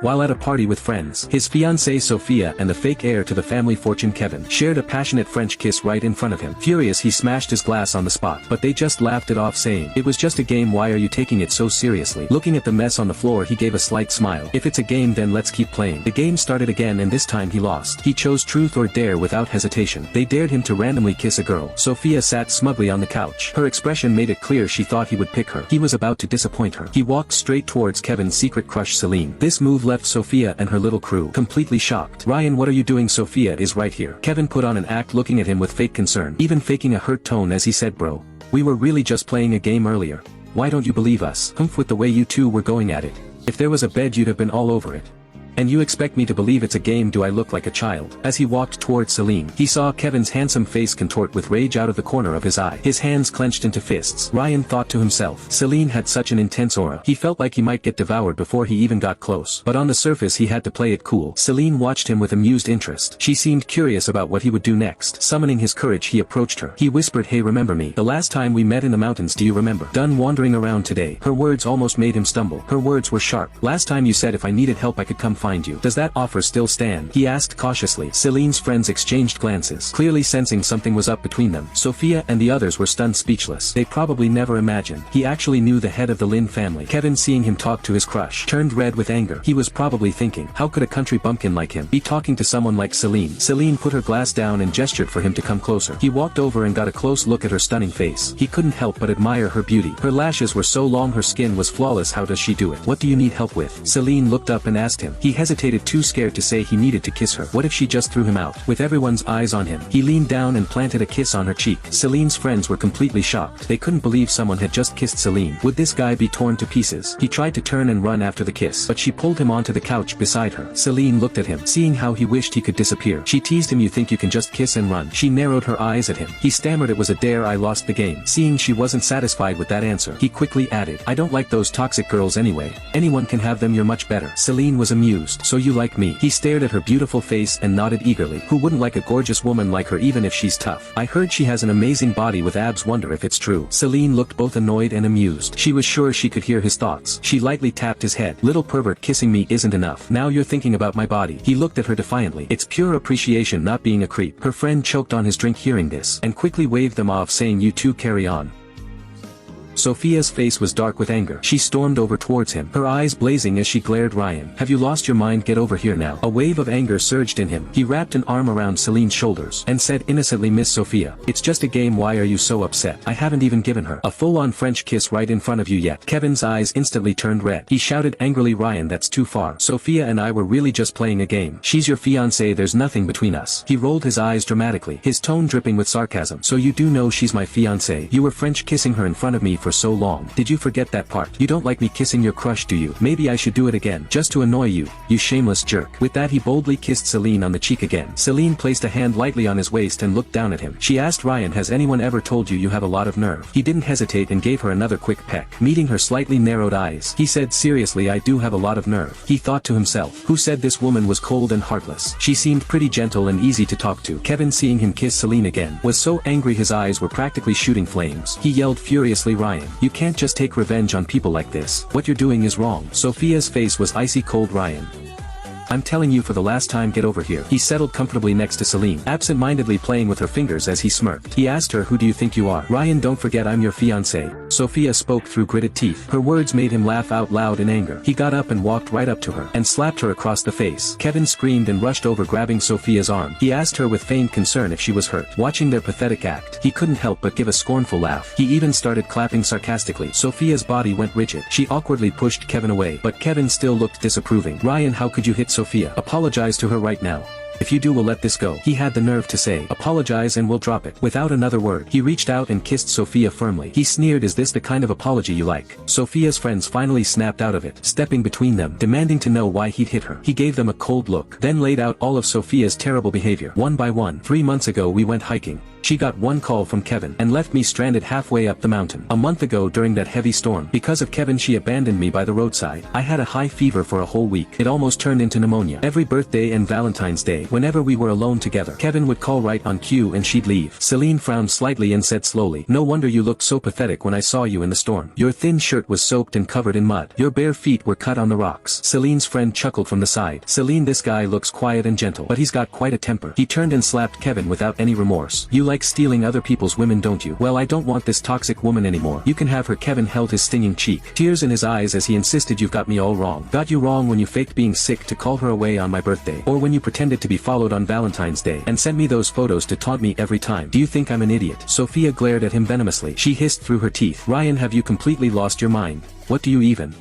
While at a party with friends, his fiancée Sophia and the fake heir to the family fortune Kevin shared a passionate French kiss right in front of him. Furious, he smashed his glass on the spot, but they just laughed it off, saying, "It was just a game, why are you taking it so seriously?" Looking at the mess on the floor, he gave a slight smile. "If it's a game, then let's keep playing." The game started again, and this time he lost. He chose truth or dare without hesitation. They dared him to randomly kiss a girl. Sophia sat smugly on the couch. Her expression made it clear she thought he would pick her. He was about to disappoint her. He walked straight towards Kevin's secret crush Celine. This move left Sophia and her little crew completely shocked. "Ryan, what are you doing? Sophia is right here." Kevin put on an act, looking at him with fake concern, even faking a hurt tone as he said, "Bro, we were really just playing a game earlier. Why don't you believe us? Humph, with the way you two were going at it. If there was a bed, you'd have been all over it. And you expect me to believe it's a game? Do I look like a child?" As he walked towards Celine, he saw Kevin's handsome face contort with rage out of the corner of his eye. His hands clenched into fists. Ryan thought to himself, Celine had such an intense aura. He felt like he might get devoured before he even got close. But on the surface he had to play it cool. Celine watched him with amused interest. She seemed curious about what he would do next. Summoning his courage, he approached her. He whispered, "Hey, remember me? The last time we met in the mountains, do you remember? Done wandering around today." Her words almost made him stumble. Her words were sharp. "Last time you said if I needed help I could come find you. Does that offer still stand?" he asked cautiously. Celine's friends exchanged glances, clearly sensing something was up between them. Sophia and the others were stunned, speechless. They probably never imagined he actually knew the head of the Lin family. Kevin, seeing him talk to his crush, turned red with anger. He was probably thinking, how could a country bumpkin like him be talking to someone like Celine? Celine put her glass down and gestured for him to come closer. He walked over and got a close look at her stunning face. He couldn't help but admire her beauty. Her lashes were so long, her skin was flawless. How does she do it? "What do you need help with?" Celine looked up and asked him. He hesitated, too scared to say he needed to kiss her. What if she just threw him out? With everyone's eyes on him, he leaned down and planted a kiss on her cheek. Celine's friends were completely shocked. They couldn't believe someone had just kissed Celine. Would this guy be torn to pieces? He tried to turn and run after the kiss, but she pulled him onto the couch beside her. Celine looked at him, seeing how he wished he could disappear. She teased him, "You think you can just kiss and run?" She narrowed her eyes at him. He stammered, "It was a dare, I lost the game." Seeing she wasn't satisfied with that answer, he quickly added, "I don't like those toxic girls anyway. Anyone can have them, you're much better." Celine was amused. "So you like me?" He stared at her beautiful face and nodded eagerly. "Who wouldn't like a gorgeous woman like her, even if she's tough? I heard she has an amazing body with abs, wonder if it's true." Celine looked both annoyed and amused. She was sure she could hear his thoughts. She lightly tapped his head. "Little pervert, kissing me isn't enough. Now you're thinking about my body." He looked at her defiantly. "It's pure appreciation, not being a creep." Her friend choked on his drink hearing this, and quickly waved them off, saying, "You two carry on." Sophia's face was dark with anger. She stormed over towards him, her eyes blazing as she glared. "Ryan, have you lost your mind? Get over here now." A wave of anger surged in him. He wrapped an arm around Celine's shoulders and said innocently, "Miss Sophia, it's just a game, why are you so upset? I haven't even given her a full-on French kiss right in front of you yet." Kevin's eyes instantly turned red. He shouted angrily, "Ryan, that's too far. Sophia and I were really just playing a game. She's your fiancée, there's nothing between us." He rolled his eyes dramatically, his tone dripping with sarcasm. "So you do know she's my fiancée? You were French kissing her in front of me for so long. Did you forget that part? You don't like me kissing your crush, do you? Maybe I should do it again, just to annoy you, you shameless jerk." With that he boldly kissed Celine on the cheek again. Celine placed a hand lightly on his waist and looked down at him. She asked, "Ryan, has anyone ever told you you have a lot of nerve?" He didn't hesitate and gave her another quick peck. Meeting her slightly narrowed eyes, he said, "Seriously, I do have a lot of nerve." He thought to himself, who said this woman was cold and heartless? She seemed pretty gentle and easy to talk to. Kevin, seeing him kiss Celine again, was so angry his eyes were practically shooting flames. He yelled furiously, "Ryan, you can't just take revenge on people like this. What you're doing is wrong." Sophia's face was icy cold. "Ryan, I'm telling you for the last time, get over here." He settled comfortably next to Celine, absent-mindedly playing with her fingers as he smirked. He asked her, "Who do you think you are?" "Ryan, don't forget I'm your fiancé." Sophia spoke through gritted teeth. Her words made him laugh out loud in anger. He got up and walked right up to her, and slapped her across the face. Kevin screamed and rushed over, grabbing Sophia's arm. He asked her with feigned concern if she was hurt. Watching their pathetic act, he couldn't help but give a scornful laugh. He even started clapping sarcastically. Sophia's body went rigid. She awkwardly pushed Kevin away, but Kevin still looked disapproving. "Ryan, how could you hit Sophia? Apologize to her right now. If you do, we'll let this go." He had the nerve to say, "Apologize and we'll drop it." Without another word, he reached out and kissed Sophia firmly. He sneered, "Is this the kind of apology you like?" Sophia's friends finally snapped out of it, stepping between them, demanding to know why he'd hit her. He gave them a cold look, then laid out all of Sophia's terrible behavior. One by one. 3 months ago we went hiking. She got one call from Kevin and left me stranded halfway up the mountain. A month ago during that heavy storm, because of Kevin she abandoned me by the roadside. I had a high fever for a whole week. It almost turned into pneumonia. Every birthday and Valentine's Day, whenever we were alone together, Kevin would call right on cue and she'd leave. Celine frowned slightly and said slowly, "No wonder you looked so pathetic when I saw you in the storm. Your thin shirt was soaked and covered in mud. Your bare feet were cut on the rocks." Celine's friend chuckled from the side. "Celine, this guy looks quiet and gentle, but he's got quite a temper." He turned and slapped Kevin without any remorse. "You like stealing other people's women, don't you? Well, I don't want this toxic woman anymore. You can have her." Kevin held his stinging cheek, tears in his eyes as he insisted, "You've got me all wrong. Got you wrong when you faked being sick to call her away on my birthday, or when you pretended to be followed on Valentine's Day and sent me those photos to taunt me every time. Do you think I'm an idiot?" Sophia glared at him venomously. She hissed through her teeth, "Ryan, have you completely lost your mind? What do you even